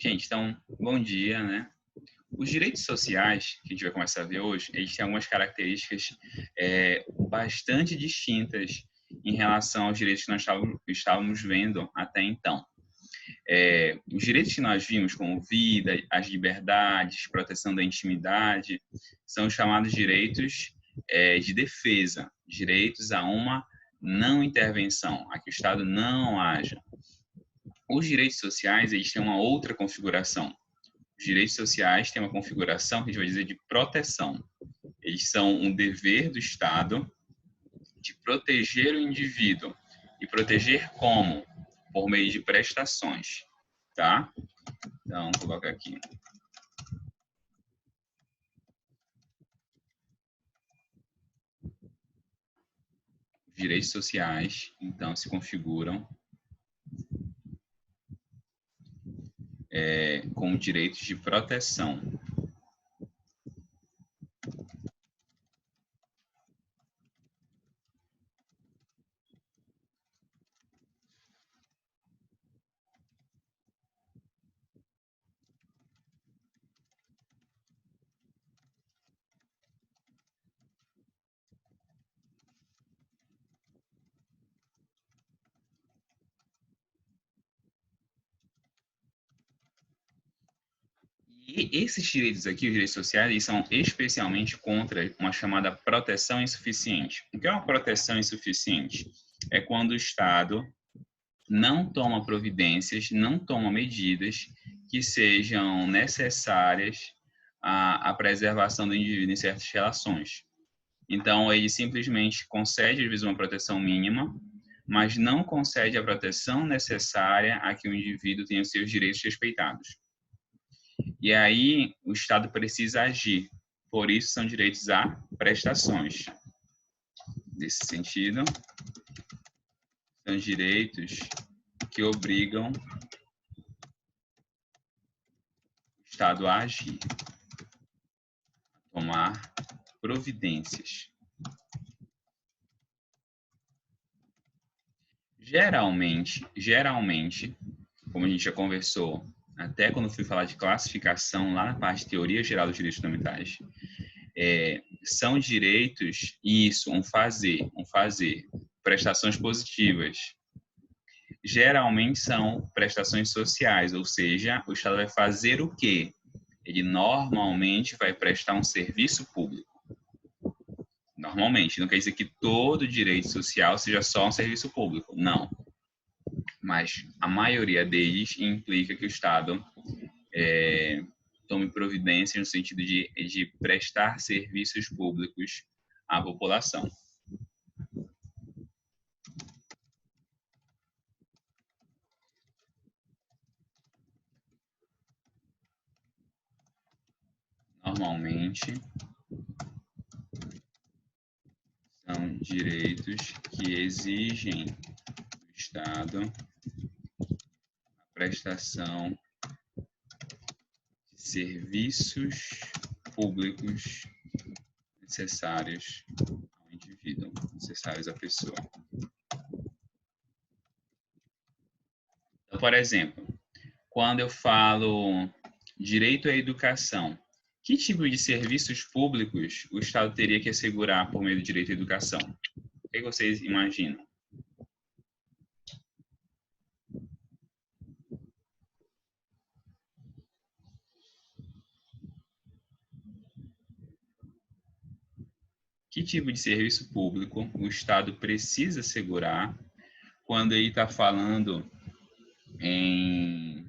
Gente, então, bom dia, né? Os direitos sociais, que a gente vai começar a ver hoje, eles têm algumas características bastante distintas em relação aos direitos que nós estávamos vendo até então. Os direitos que nós vimos, como vida, as liberdades, proteção da intimidade, são chamados direitos de defesa, direitos a uma não intervenção, a que o Estado não haja. Os direitos sociais, eles têm uma outra configuração. Os direitos sociais têm uma configuração que a gente vai dizer de proteção. Eles são um dever do Estado de proteger o indivíduo. E proteger como? Por meio de prestações, tá? Então, vou colocar aqui. Os direitos sociais, então, se configuram com direitos de proteção. E esses direitos aqui, os direitos sociais, eles são especialmente contra uma chamada proteção insuficiente. O que é uma proteção insuficiente? É quando o Estado não toma providências, não toma medidas que sejam necessárias à preservação do indivíduo em certas relações. Então, ele simplesmente concede, às vezes, uma proteção mínima, mas não concede a proteção necessária a que o indivíduo tenha os seus direitos respeitados. E aí, o Estado precisa agir. Por isso, são direitos a prestações. Nesse sentido, são direitos que obrigam o Estado a agir, a tomar providências. Geralmente, como a gente já conversou, até quando fui falar de classificação, lá na parte de teoria geral dos direitos fundamentais, são direitos, um fazer, prestações positivas. Geralmente são prestações sociais, ou seja, o Estado vai fazer o quê? Ele normalmente vai prestar um serviço público. Normalmente, não quer dizer que todo direito social seja só um serviço público, não. Mas a maioria deles implica que o Estado tome providência no sentido de prestar serviços públicos à população. Normalmente, são direitos que exigem do Estado a prestação de serviços públicos necessários ao indivíduo, necessários à pessoa. Então, por exemplo, quando eu falo direito à educação, que tipo de serviços públicos o Estado teria que assegurar por meio do direito à educação? O que vocês imaginam? Que tipo de serviço público o Estado precisa assegurar quando ele está falando em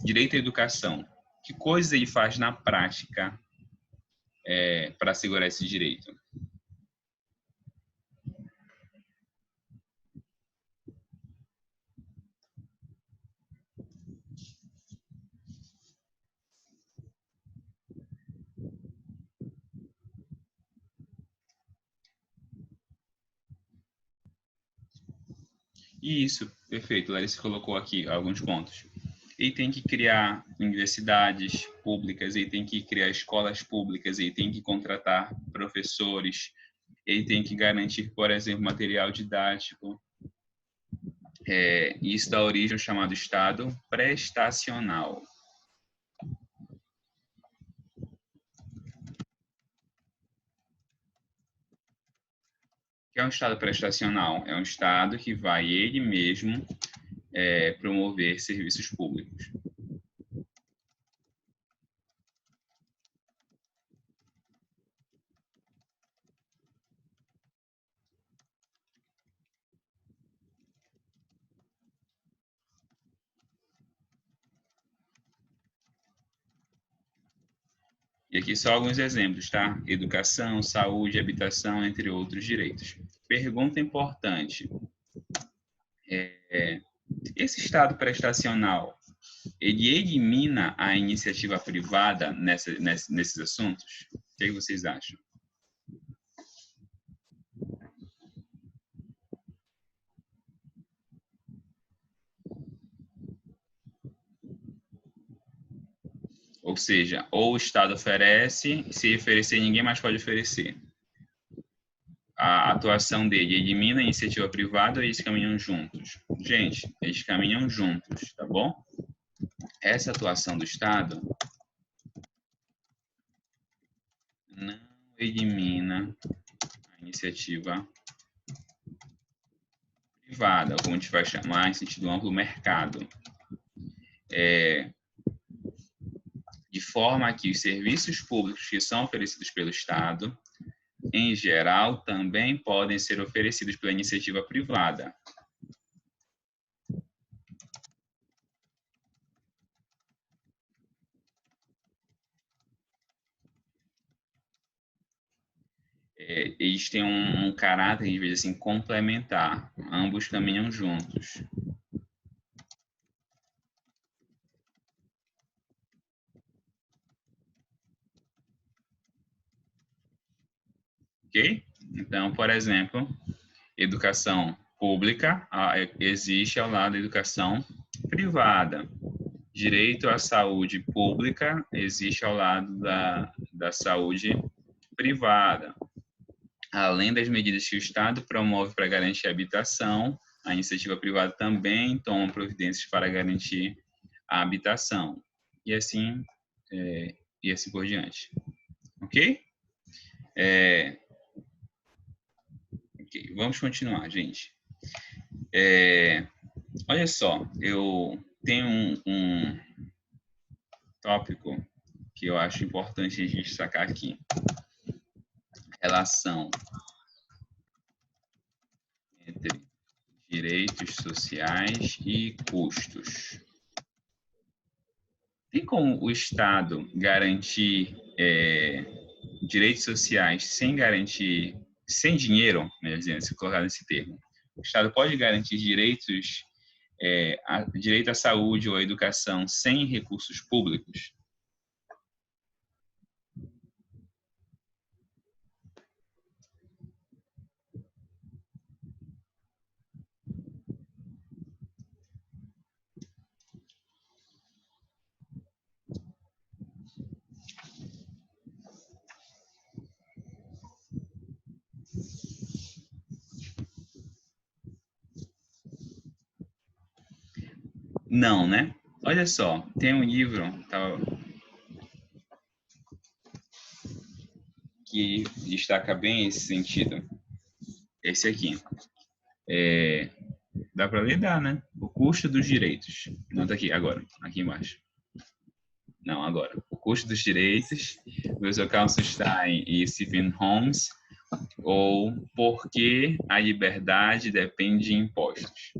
direito à educação? Que coisas ele faz na prática para assegurar esse direito? Isso, perfeito. Larissa colocou aqui alguns pontos. Ele tem que criar universidades públicas, ele tem que criar escolas públicas, ele tem que contratar professores, ele tem que garantir, por exemplo, material didático, Isso dá origem ao chamado Estado prestacional. O que é um Estado prestacional? É um Estado que vai ele mesmo promover serviços públicos. E aqui só alguns exemplos, tá? Educação, saúde, habitação, entre outros direitos. Pergunta importante. Esse Estado prestacional, ele elimina a iniciativa privada nesses assuntos? O que vocês acham? Ou seja, ou o Estado oferece, se oferecer, ninguém mais pode oferecer. A atuação dele elimina a iniciativa privada ou eles caminham juntos? Gente, eles caminham juntos, tá bom? Essa atuação do Estado não elimina a iniciativa privada, como a gente vai chamar em sentido amplo, mercado. De forma que os serviços públicos que são oferecidos pelo Estado, em geral, também podem ser oferecidos pela iniciativa privada. Eles têm um caráter, de vez assim, complementar. Ambos caminham juntos. Ok? Então, por exemplo, educação pública existe ao lado da educação privada. Direito à saúde pública existe ao lado da saúde privada. Além das medidas que o Estado promove para garantir a habitação, a iniciativa privada também toma providências para garantir a habitação. E assim, e assim por diante. Ok? Ok, vamos continuar, gente. Olha só, eu tenho um tópico que eu acho importante a gente destacar aqui. Relação entre direitos sociais e custos. Tem como o Estado garantir direitos sociais sem garantir, sem dinheiro, né, se colocar nesse termo? O Estado pode garantir direitos, direito à saúde ou à educação sem recursos públicos? Não, né? Olha só, tem um livro que destaca bem esse sentido. Esse aqui. Dá para ler? Dá, né? O custo dos direitos. Não, tá aqui, agora. Aqui embaixo. Não, agora. O custo dos direitos, do Kalsenstein e Stephen Holmes, ou Por que a liberdade depende de impostos.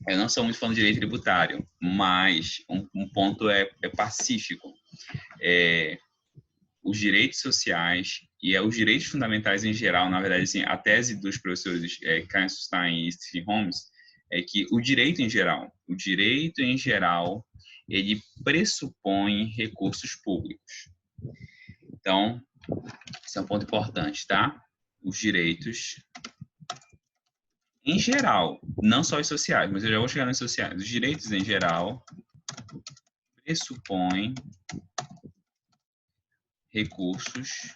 Eu não sou muito fã do direito tributário, mas um ponto é pacífico. Os direitos sociais e os direitos fundamentais em geral, na verdade, assim, a tese dos professores Kalsenstein e Stephen Holmes é que o direito em geral, ele pressupõe recursos públicos. Então, esse é um ponto importante, tá? Os direitos em geral, não só os sociais, mas eu já vou chegar nos sociais. Os direitos em geral pressupõem recursos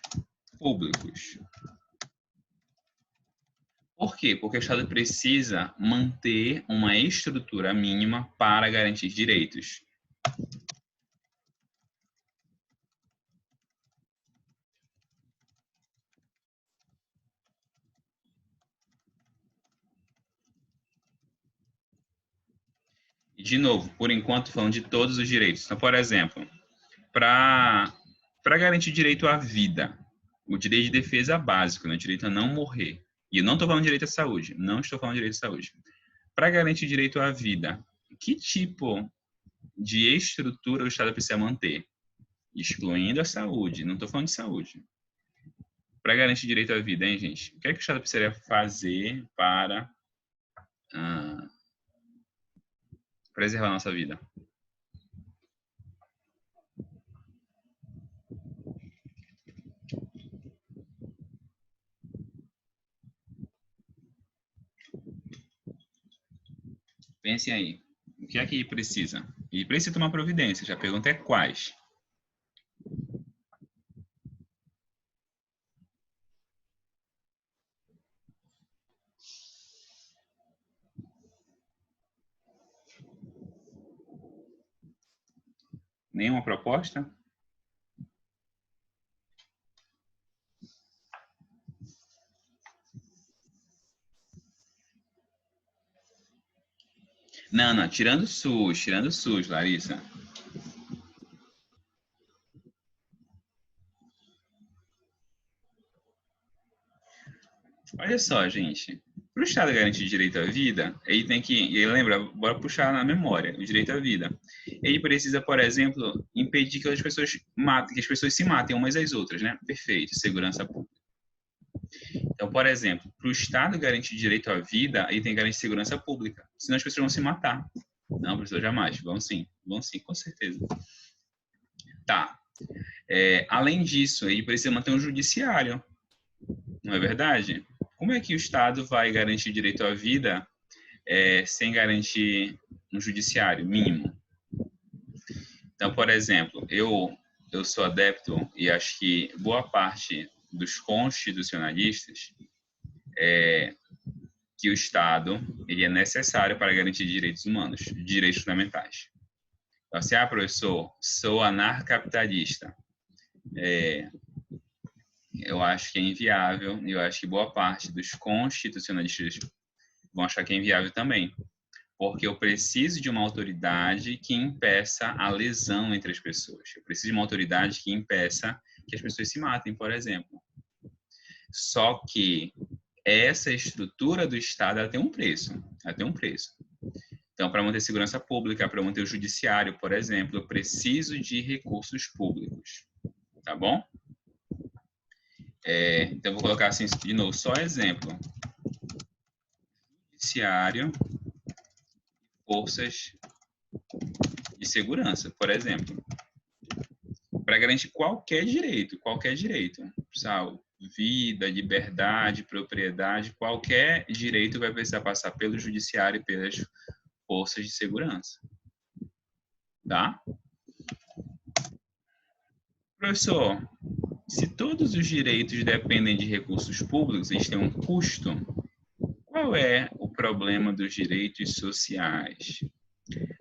públicos. Por quê? Porque o Estado precisa manter uma estrutura mínima para garantir direitos. E, de novo, por enquanto, falando de todos os direitos. Então, por exemplo, para garantir direito à vida, o direito de defesa básico, né? O direito a não morrer. E eu não estou falando de direito à saúde, não estou falando de direito à saúde. Para garantir direito à vida, que tipo de estrutura o Estado precisa manter? Excluindo a saúde, não estou falando de saúde. Para garantir direito à vida, hein, gente? O que é que o Estado precisaria fazer para ah, preservar a nossa vida? Pensem aí. O que é que precisa? E precisa tomar providência. Já pergunta é quais. Nenhuma proposta? Não, não. Tirando o SUS, Larissa. Olha só, gente. Para o Estado garantir direito à vida, ele tem que, e aí lembra, bora puxar na memória, o direito à vida. Ele precisa, por exemplo, impedir que as pessoas matem, que as pessoas se matem umas às outras, né? Perfeito, segurança pública. Então, por exemplo, para o Estado garantir direito à vida, ele tem que garantir segurança pública. Senão as pessoas vão se matar. Não, professor, jamais. Vão sim, com certeza. Tá. Além disso, ele precisa manter um judiciário, não é verdade? Como é que o Estado vai garantir direito à vida sem garantir um judiciário mínimo? Então, por exemplo, eu sou adepto e acho que boa parte dos constitucionalistas que o Estado ele é necessário para garantir direitos humanos, direitos fundamentais. Então, assim, professor, sou anarcapitalista. Eu acho que é inviável, e eu acho que boa parte dos constitucionalistas vão achar que é inviável também, porque eu preciso de uma autoridade que impeça a lesão entre as pessoas. Eu preciso de uma autoridade que impeça que as pessoas se matem, por exemplo. Só que essa estrutura do Estado ela tem um preço. Ela tem um preço. Então, para manter segurança pública, para manter o judiciário, por exemplo, eu preciso de recursos públicos. Tá bom? Então, vou colocar assim de novo, só exemplo. Judiciário, forças de segurança, por exemplo. Para garantir qualquer direito, sabe? Vida, liberdade, propriedade, qualquer direito vai precisar passar pelo judiciário e pelas forças de segurança. Tá? Professor, se todos os direitos dependem de recursos públicos, eles têm um custo, qual é o problema dos direitos sociais?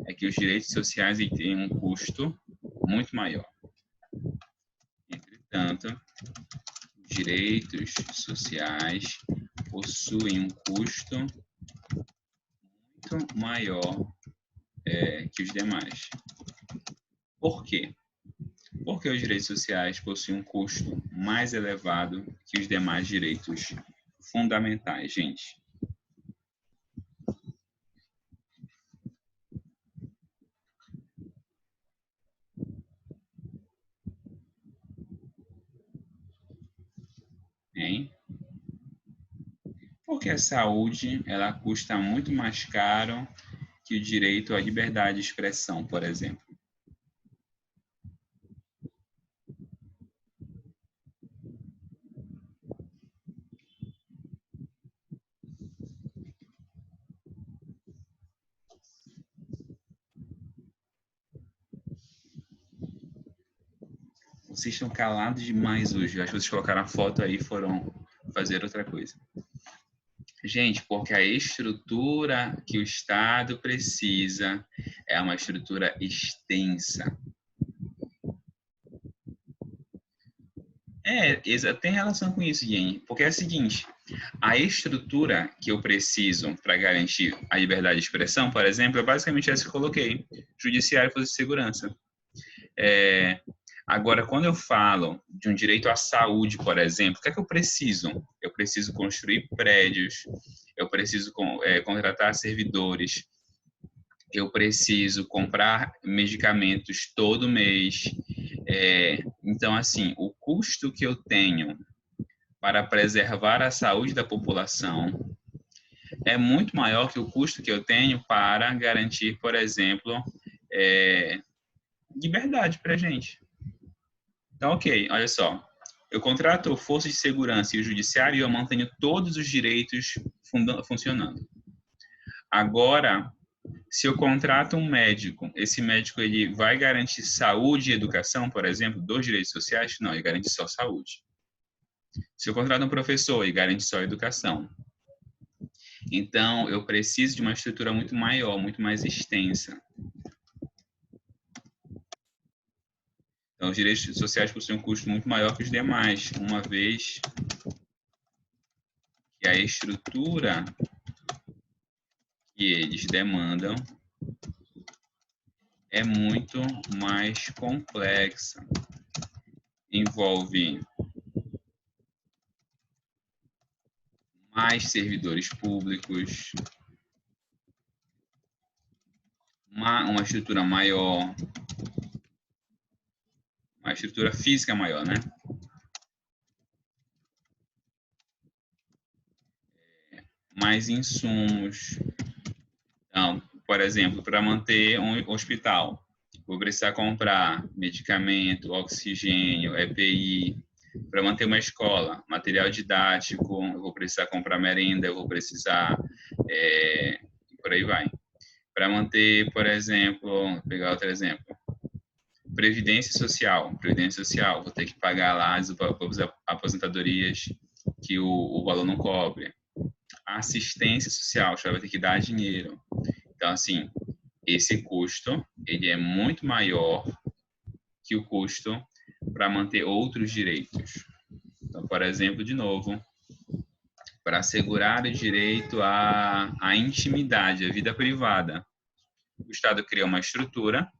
É que os direitos sociais têm um custo muito maior. Entretanto, direitos sociais possuem um custo muito maior que os demais. Por quê? Porque os direitos sociais possuem um custo mais elevado que os demais direitos fundamentais, gente. Hein? Porque a saúde ela custa muito mais caro que o direito à liberdade de expressão, por exemplo. Vocês estão calados demais hoje. Eu acho que vocês colocaram a foto aí e foram fazer outra coisa. Gente, porque a estrutura que o Estado precisa é uma estrutura extensa. Tem relação com isso, Jenny. Porque é o seguinte, a estrutura que eu preciso para garantir a liberdade de expressão, por exemplo, é basicamente essa que eu coloquei. Judiciário e Força de Segurança. É, agora, quando eu falo de um direito à saúde, por exemplo, o que é que eu preciso? Eu preciso construir prédios, eu preciso contratar servidores, eu preciso comprar medicamentos todo mês. Então, assim, o custo que eu tenho para preservar a saúde da população é muito maior que o custo que eu tenho para garantir, por exemplo, é, liberdade para a gente. Então, ok, olha só. Eu contrato forças de segurança e o judiciário e eu mantenho todos os direitos funcionando. Agora, se eu contrato um médico, esse médico ele vai garantir saúde e educação, por exemplo, dos direitos sociais? Não, ele garante só saúde. Se eu contrato um professor, ele garante só educação. Então, eu preciso de uma estrutura muito maior, muito mais extensa. Então, os direitos sociais possuem um custo muito maior que os demais, uma vez que a estrutura que eles demandam é muito mais complexa. Envolve mais servidores públicos, uma estrutura maior, uma estrutura física maior, né? Mais insumos. Então, por exemplo, para manter um hospital, vou precisar comprar medicamento, oxigênio, EPI. Para manter uma escola, material didático, eu vou precisar comprar merenda, eu vou precisar, por aí vai. Para manter, por exemplo, vou pegar outro exemplo, previdência social. Previdência social, vou ter que pagar lá as aposentadorias que o valor não cobre. Assistência social, já vai ter que dar dinheiro. Então, assim, esse custo, ele é muito maior que o custo para manter outros direitos. Então, por exemplo, de novo, para assegurar o direito à intimidade, à vida privada, o Estado cria uma estrutura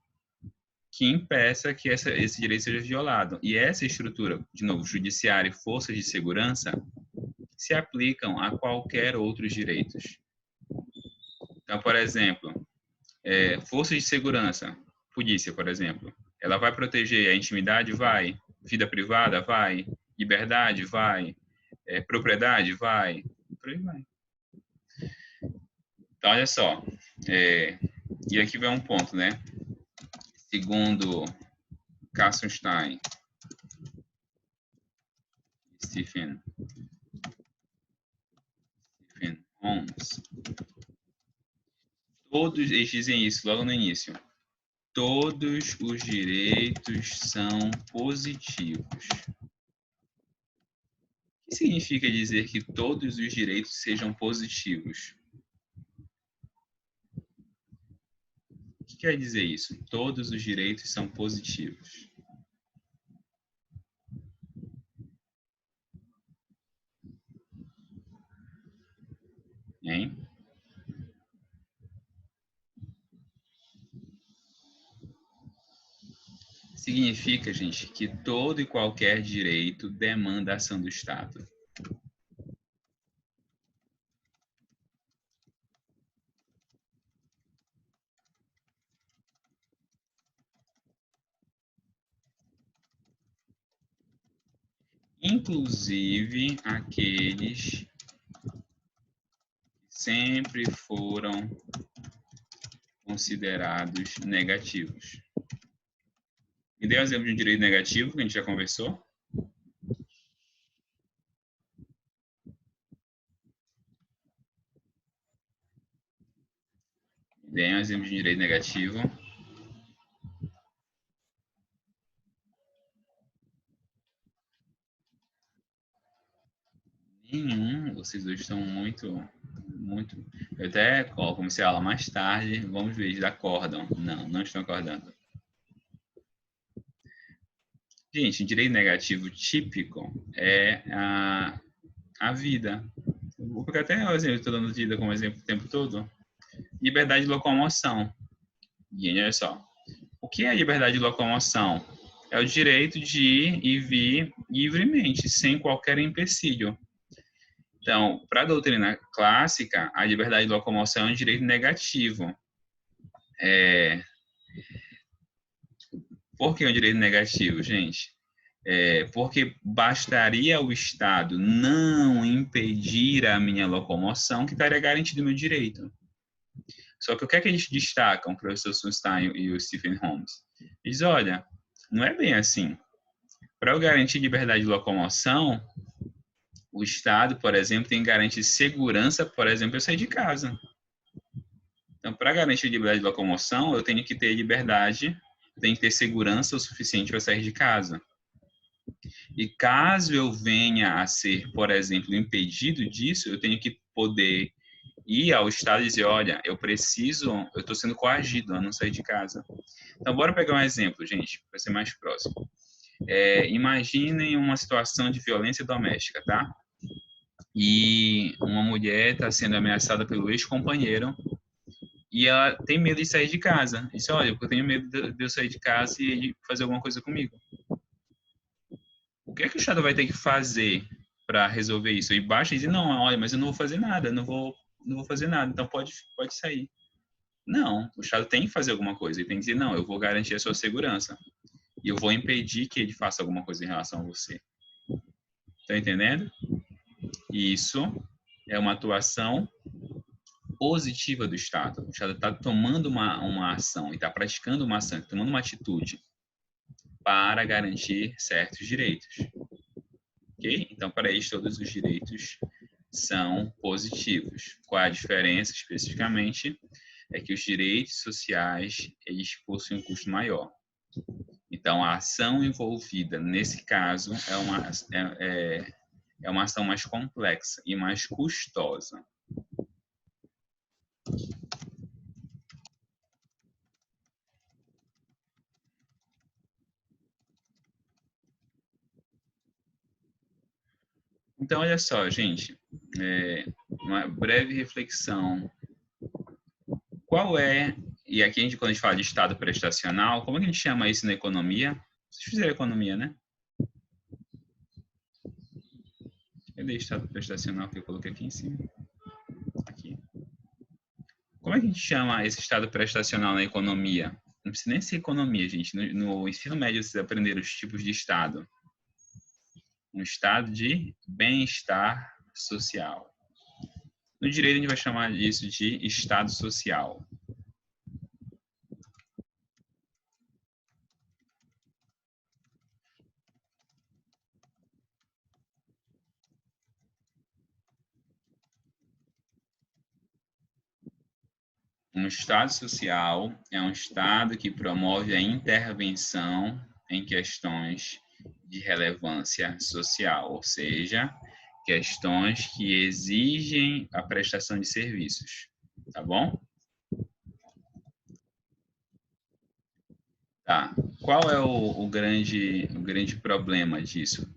que impeça que esse direito seja violado. E essa estrutura, de novo, judiciário e forças de segurança, se aplicam a qualquer outros direitos. Então, por exemplo, forças de segurança, polícia, por exemplo, ela vai proteger a intimidade? Vai. Vida privada? Vai. Liberdade? Vai. Propriedade? Vai. Por aí vai. Então, olha só. E aqui vai um ponto, né? Segundo Kassenstein, Stephen Holmes, todos eles dizem isso logo no início. Todos os direitos são positivos. O que significa dizer que todos os direitos sejam positivos? O que quer dizer isso? Todos os direitos são positivos. Hein? Significa, gente, que todo e qualquer direito demanda a ação do Estado. Inclusive aqueles que sempre foram considerados negativos. Me dê um exemplo de um direito negativo que a gente já conversou. Me dê um exemplo de um direito negativo. Nenhum. Vocês dois estão muito Muito. Eu até comecei a aula mais tarde. Vamos ver, eles acordam. Não, não estão acordando. Gente, direito negativo típico é a vida. Eu vou pegar até o exemplo, estou dando vida como exemplo o tempo todo. Liberdade de locomoção. E olha só, o que é liberdade de locomoção? É o direito de ir e vir livremente, sem qualquer empecilho. Então, para a doutrina clássica, a liberdade de locomoção é um direito negativo. Por que é um direito negativo, gente? Porque bastaria o Estado não impedir a minha locomoção que estaria garantido o meu direito. Só que o que é que eles destacam, o professor Sunstein e o Stephen Holmes? Diz, olha, não é bem assim. Para eu garantir liberdade de locomoção, o Estado, por exemplo, tem que garantir segurança, por exemplo, eu sair de casa. Então, para garantir liberdade de locomoção, eu tenho que ter liberdade, tenho que ter segurança o suficiente para sair de casa. E caso eu venha a ser, por exemplo, impedido disso, eu tenho que poder ir ao Estado e dizer, olha, eu estou sendo coagido a não sair de casa. Então, bora pegar um exemplo, gente, para ser mais próximo. Imaginem uma situação de violência doméstica, tá? E uma mulher está sendo ameaçada pelo ex-companheiro e ela tem medo de sair de casa. Diz, olha, eu tenho medo de eu sair de casa e ele fazer alguma coisa comigo. O que é que o Estado vai ter que fazer para resolver isso? E baixa e diz, não, olha, mas eu não vou fazer nada, não vou fazer nada, então pode sair. Não, o Estado tem que fazer alguma coisa. Ele tem que dizer, não, eu vou garantir a sua segurança. E eu vou impedir que ele faça alguma coisa em relação a você. Tá entendendo? Isso é uma atuação positiva do Estado. O Estado está tomando uma ação e está praticando uma ação, tomando uma atitude para garantir certos direitos. Ok? Então, para isso, todos os direitos são positivos. Qual a diferença, especificamente? É que os direitos sociais, eles possuem um custo maior. Então, a ação envolvida, nesse caso, é uma ação mais complexa e mais custosa. Então, olha só, gente, uma breve reflexão. Qual é, e aqui quando a gente fala de estado prestacional, como é que a gente chama isso na economia? Vocês fizeram economia, né? Cadê estado prestacional que eu coloquei aqui em cima? Aqui. Como é que a gente chama esse estado prestacional na economia? Não precisa nem ser economia, gente. No ensino médio vocês aprenderam os tipos de estado. Um estado de bem-estar social. No direito a gente vai chamar isso de estado social. Um Estado social é um Estado que promove a intervenção em questões de relevância social, ou seja, questões que exigem a prestação de serviços. Tá bom? Tá. Qual é o grande problema disso?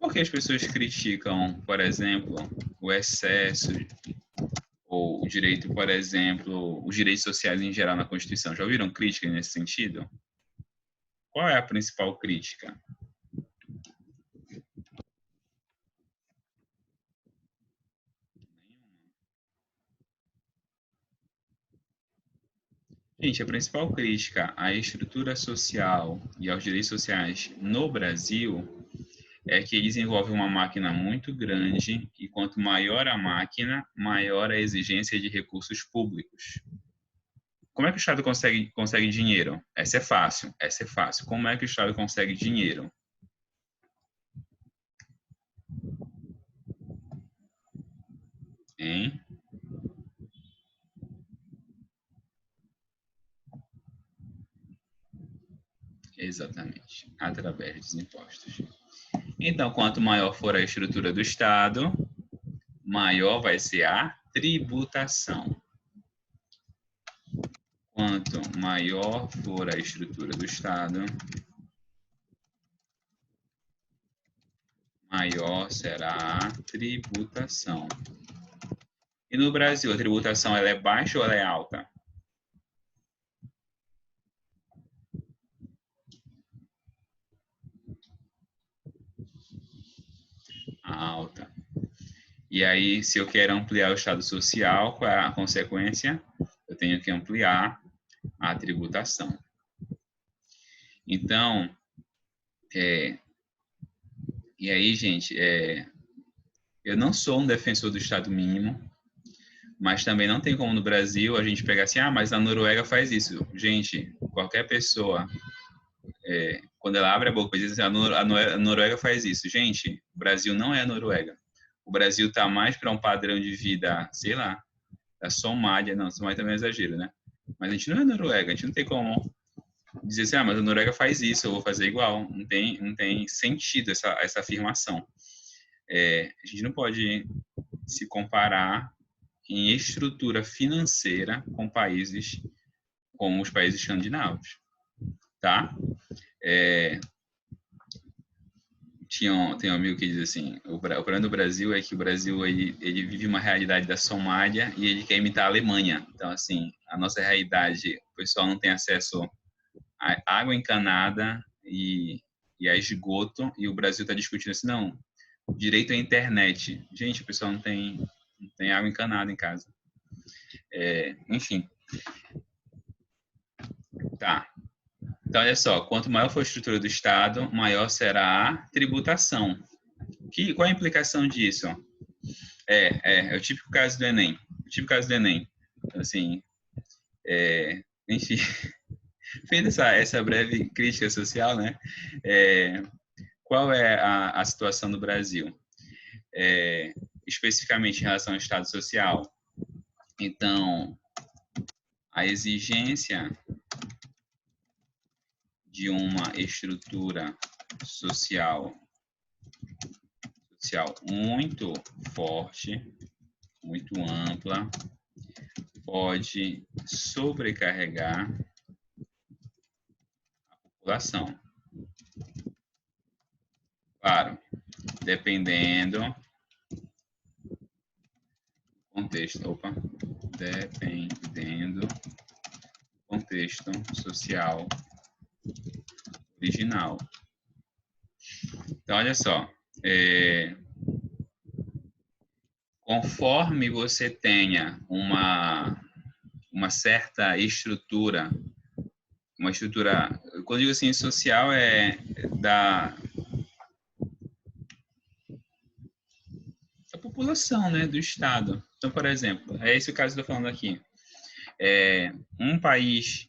Por que as pessoas criticam, por exemplo, o excesso ou o direito, por exemplo, os direitos sociais em geral na Constituição? Já ouviram críticas nesse sentido? Qual é a principal crítica? Gente, a principal crítica à estrutura social e aos direitos sociais no Brasil é que eles envolvem uma máquina muito grande e quanto maior a máquina, maior a exigência de recursos públicos. Como é que o Estado consegue dinheiro? Essa é fácil, essa é fácil. Como é que o Estado consegue dinheiro? Exatamente, através dos impostos. Então, quanto maior for a estrutura do Estado, maior vai ser a tributação. Quanto maior for a estrutura do Estado, maior será a tributação. E no Brasil, a tributação ela é baixa ou ela é alta? Alta. E aí, se eu quero ampliar o Estado social, qual é a consequência? Eu tenho que ampliar a tributação. Então, e aí, gente, eu não sou um defensor do Estado mínimo, mas também não tem como no Brasil a gente pegar assim, mas a Noruega faz isso. Gente, qualquer pessoa, quando ela abre a boca e diz assim, a Noruega faz isso. Gente, o Brasil não é a Noruega. O Brasil está mais para um padrão de vida, sei lá, da Somália. Não, Somália também é exagero, né? Mas a gente não é a Noruega, a gente não tem como dizer assim, mas a Noruega faz isso, eu vou fazer igual. Não tem sentido essa afirmação. A gente não pode se comparar em estrutura financeira com países como os países escandinavos, tá? Tem um amigo que diz assim, o problema do Brasil é que o Brasil ele vive uma realidade da Somália e ele quer imitar a Alemanha. Então, assim, a nossa realidade, o pessoal não tem acesso a água encanada e a esgoto, e o Brasil está discutindo assim, não, direito à internet. Gente, o pessoal não tem água encanada em casa. Enfim. Tá. Então, olha só, quanto maior for a estrutura do Estado, maior será a tributação. Qual é a implicação disso? É o típico caso do Enem. Então, assim, enfim, feita essa breve crítica social, né? Qual é a situação do Brasil? Especificamente em relação ao Estado Social. Então, a exigência de uma estrutura social muito forte, muito ampla, pode sobrecarregar a população. Claro, dependendo do contexto social original. Então, olha só, conforme você tenha uma certa estrutura, quando eu digo assim, social da população, né, do Estado. Então, por exemplo, é esse o caso que eu estou falando aqui. Um país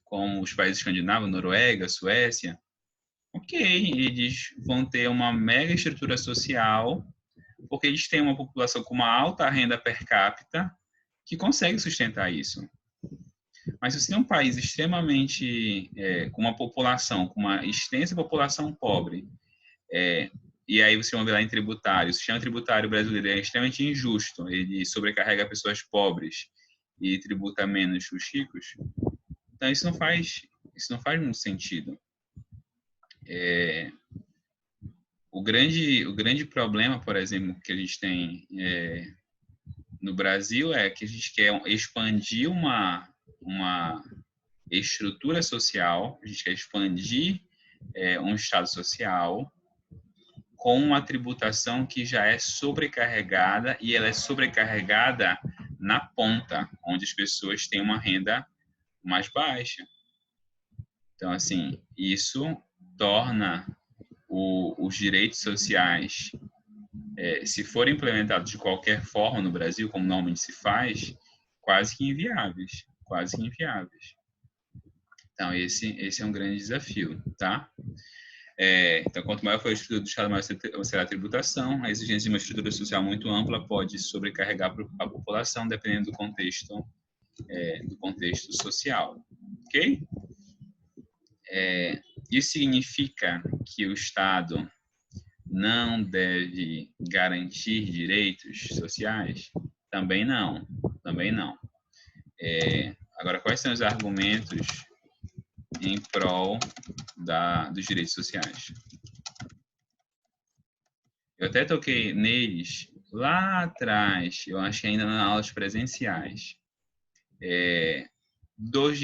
como os países escandinavos, Noruega, Suécia, ok, eles vão ter uma mega estrutura social, porque eles têm uma população com uma alta renda per capita que consegue sustentar isso. Mas se você tem um país extremamente com uma população, com uma extensa população pobre, e aí você vai ver lá em tributário, o sistema tributário brasileiro é extremamente injusto, ele sobrecarrega pessoas pobres e tributa menos os ricos, então isso não faz muito sentido. O grande problema, por exemplo, que a gente tem no Brasil é que a gente quer expandir uma estrutura social, a gente quer expandir um Estado social com uma tributação que já é sobrecarregada, e ela é sobrecarregada na ponta, onde as pessoas têm uma renda mais baixa. Então, assim, isso torna os direitos sociais, se forem implementados de qualquer forma no Brasil, como normalmente se faz, quase que inviáveis. Então, esse é um grande desafio, tá? Então, quanto maior for a estrutura do Estado, maior será a tributação. A exigência de uma estrutura social muito ampla pode sobrecarregar a população, dependendo do contexto social. Ok? Isso significa que o Estado não deve garantir direitos sociais? Também não, também não. Agora, quais são os argumentos em prol dos direitos sociais? Eu até toquei neles lá atrás, eu acho que ainda nas aulas presenciais. Dois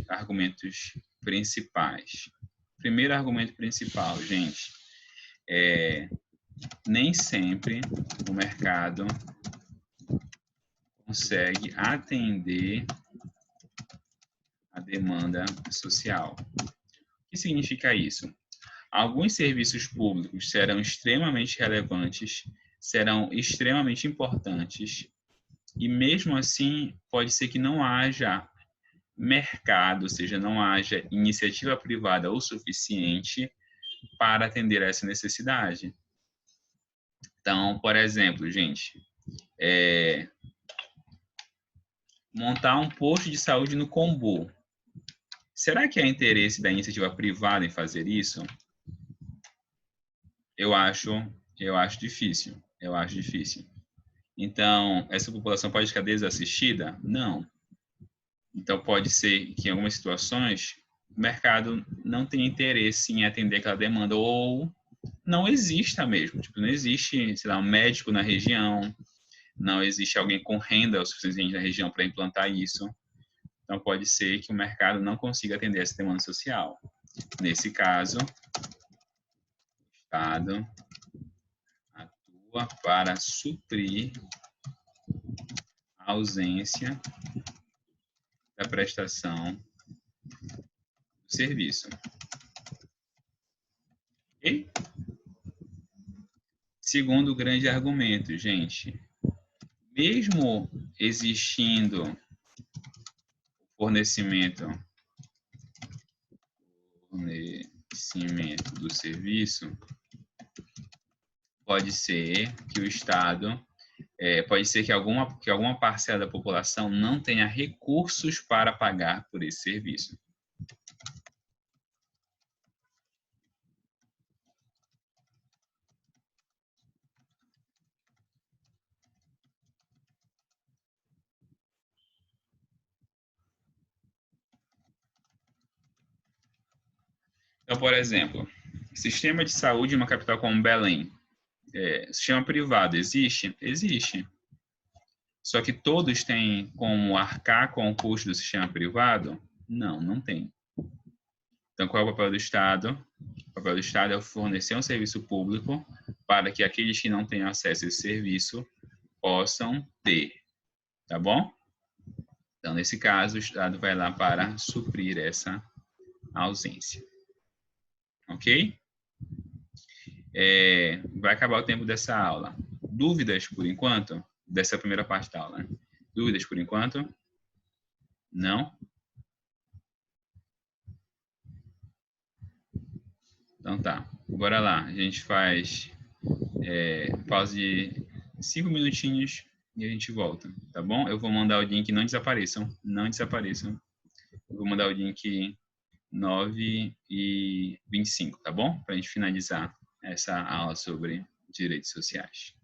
argumentos principais. Primeiro argumento principal, gente, nem sempre o mercado consegue atender a demanda social. O que significa isso? Alguns serviços públicos serão extremamente relevantes, serão extremamente importantes, e mesmo assim pode ser que não haja mercado, ou seja, não haja iniciativa privada o suficiente para atender essa necessidade. Então, por exemplo, gente, montar um posto de saúde no Combu. Será que há interesse da iniciativa privada em fazer isso? Eu acho difícil. Eu acho difícil. Então, essa população pode ficar desassistida? Não. Então, pode ser que em algumas situações o mercado não tenha interesse em atender aquela demanda ou não exista mesmo. Tipo, não existe, sei lá, um médico na região, não existe alguém com renda o suficiente na região para implantar isso. Então, pode ser que o mercado não consiga atender essa demanda social. Nesse caso, o Estado atua para suprir a ausência da prestação do serviço. Ok? Segundo grande argumento, gente, mesmo existindo fornecimento do serviço, pode ser que o Estado, pode ser que alguma parcela da população não tenha recursos para pagar por esse serviço. Então, por exemplo, sistema de saúde em uma capital como Belém. Sistema privado existe? Existe. Só que todos têm como arcar com o custo do sistema privado? Não, não tem. Então, qual é o papel do Estado? O papel do Estado é fornecer um serviço público para que aqueles que não têm acesso a esse serviço possam ter. Tá bom? Então, nesse caso, o Estado vai lá para suprir essa ausência. Ok? Vai acabar o tempo dessa aula. Dúvidas, por enquanto? Dessa primeira parte da aula, né? Dúvidas, por enquanto? Não? Então tá. Bora lá. A gente faz pausa de 5 minutinhos e a gente volta, tá bom? Eu vou mandar o link, não desapareçam. Não desapareçam. Eu vou mandar o link 9h25, tá bom? Para a gente finalizar essa aula sobre direitos sociais.